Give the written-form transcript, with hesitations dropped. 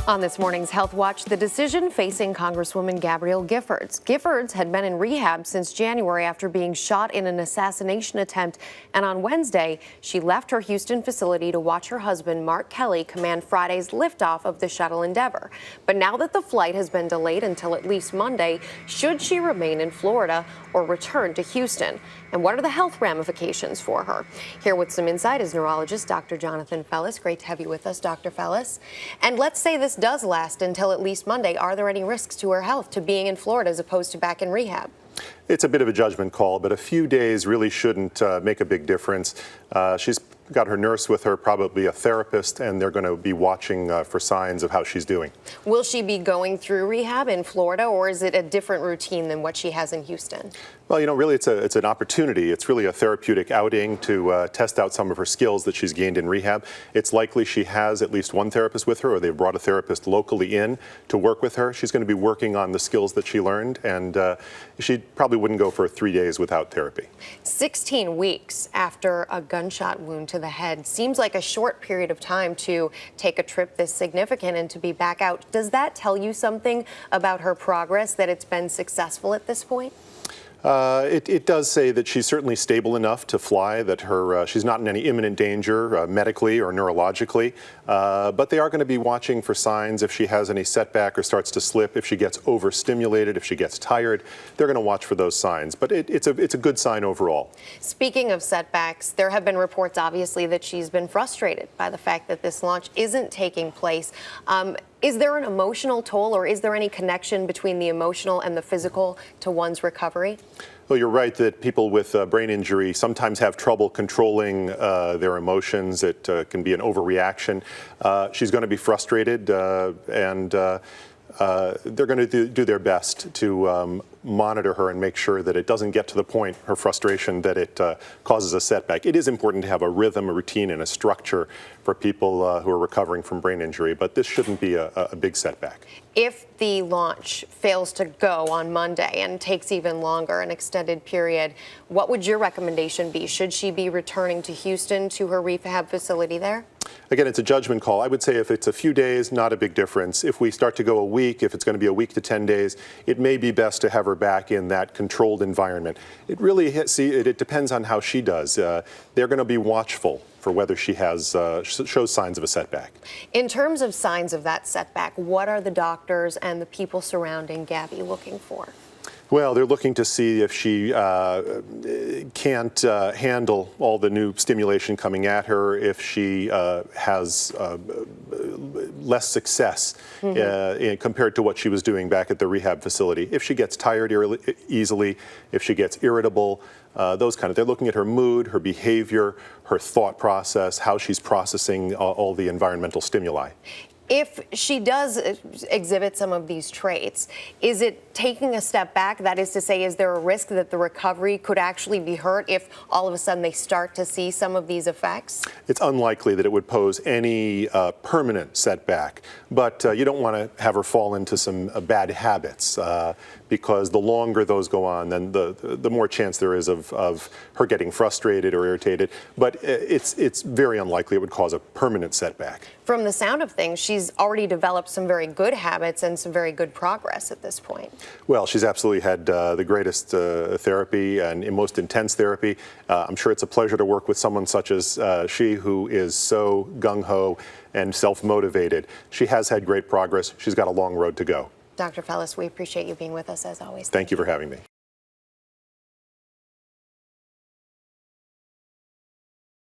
On this morning's Health Watch, the decision facing Congresswoman Gabrielle Giffords. Giffords had been in rehab since January after being shot in an assassination attempt, and on Wednesday, she left her Houston facility to watch her husband, Mark Kelly, command Friday's liftoff of the shuttle Endeavor. But now that the flight has been delayed until at least Monday, should she remain in Florida or return to Houston? And what are the health ramifications for her? Here with some insight is neurologist Dr. Jonathan Fellus. Great to have you with us, Dr. Fellus. And let's say this does last until at least Monday. Are there any risks to her health to being in Florida as opposed to back in rehab? It's a bit of a judgment call, but a few days really shouldn't make a big difference. She's got her nurse with her, probably a therapist, and they're going to be watching for signs of how she's doing. Will she be going through rehab in Florida, or is it a different routine than what she has in Houston? Well, you know, really it's an opportunity. It's really a therapeutic outing to test out some of her skills that she's gained in rehab. It's likely she has at least one therapist with her, or they've brought a therapist locally in to work with her. She's going to be working on the skills that she learned, and she probably wouldn't go for 3 days without therapy. 16 weeks after a gunshot wound to the head seems like a short period of time to take a trip this significant and to be back out. Does that tell you something about her progress, that it's been successful at this point? It does say that she's certainly stable enough to fly, that she's not in any imminent danger medically or neurologically, but they are going to be watching for signs if she has any setback or starts to slip, if she gets overstimulated, if she gets tired. They're going to watch for those signs, but it's a good sign overall. Speaking of setbacks, there have been reports, obviously, that she's been frustrated by the fact that this launch isn't taking place. Is there an emotional toll, or is there any connection between the emotional and the physical to one's recovery? Well, you're right that people with brain injury sometimes have trouble controlling their emotions. It can be an overreaction. She's going to be frustrated, and they're going to do their best to monitor her and make sure that it doesn't get to the point, her frustration, that it causes a setback. It is important to have a rhythm, a routine, and a structure for people who are recovering from brain injury, but this shouldn't be a big setback. If the launch fails to go on Monday and takes even longer, an extended period, what would your recommendation be? Should she be returning to Houston, to her rehab facility there? Again, it's a judgment call. I would say if it's a few days, not a big difference. If we start to go a week, if it's going to be a week to 10 days, it may be best to have her back in that controlled environment. It really it depends on how she does. They're going to be watchful for whether she shows signs of a setback. In terms of signs of that setback, what are the doctors and the people surrounding Gabby looking for? Well, they're looking to see if she can't handle all the new stimulation coming at her, if she has less success compared to what she was doing back at the rehab facility. If she gets tired easily, if she gets irritable, they're looking at her mood, her behavior, her thought process, how she's processing all the environmental stimuli. If she does exhibit some of these traits, is it taking a step back? That is to say, is there a risk that the recovery could actually be hurt if all of a sudden they start to see some of these effects? It's unlikely that it would pose any permanent setback, but you don't want to have her fall into some bad habits because the longer those go on, then the more chance there is of her getting frustrated or irritated. But it's very unlikely it would cause a permanent setback. From the sound of things, she's already developed some very good habits and some very good progress at this point. Well, she's absolutely had the greatest therapy and most intense therapy. I'm sure it's a pleasure to work with someone such as she, who is so gung-ho and self-motivated. She has had great progress. She's got a long road to go. Dr. Fellus, we appreciate you being with us as always. Thank you for having me.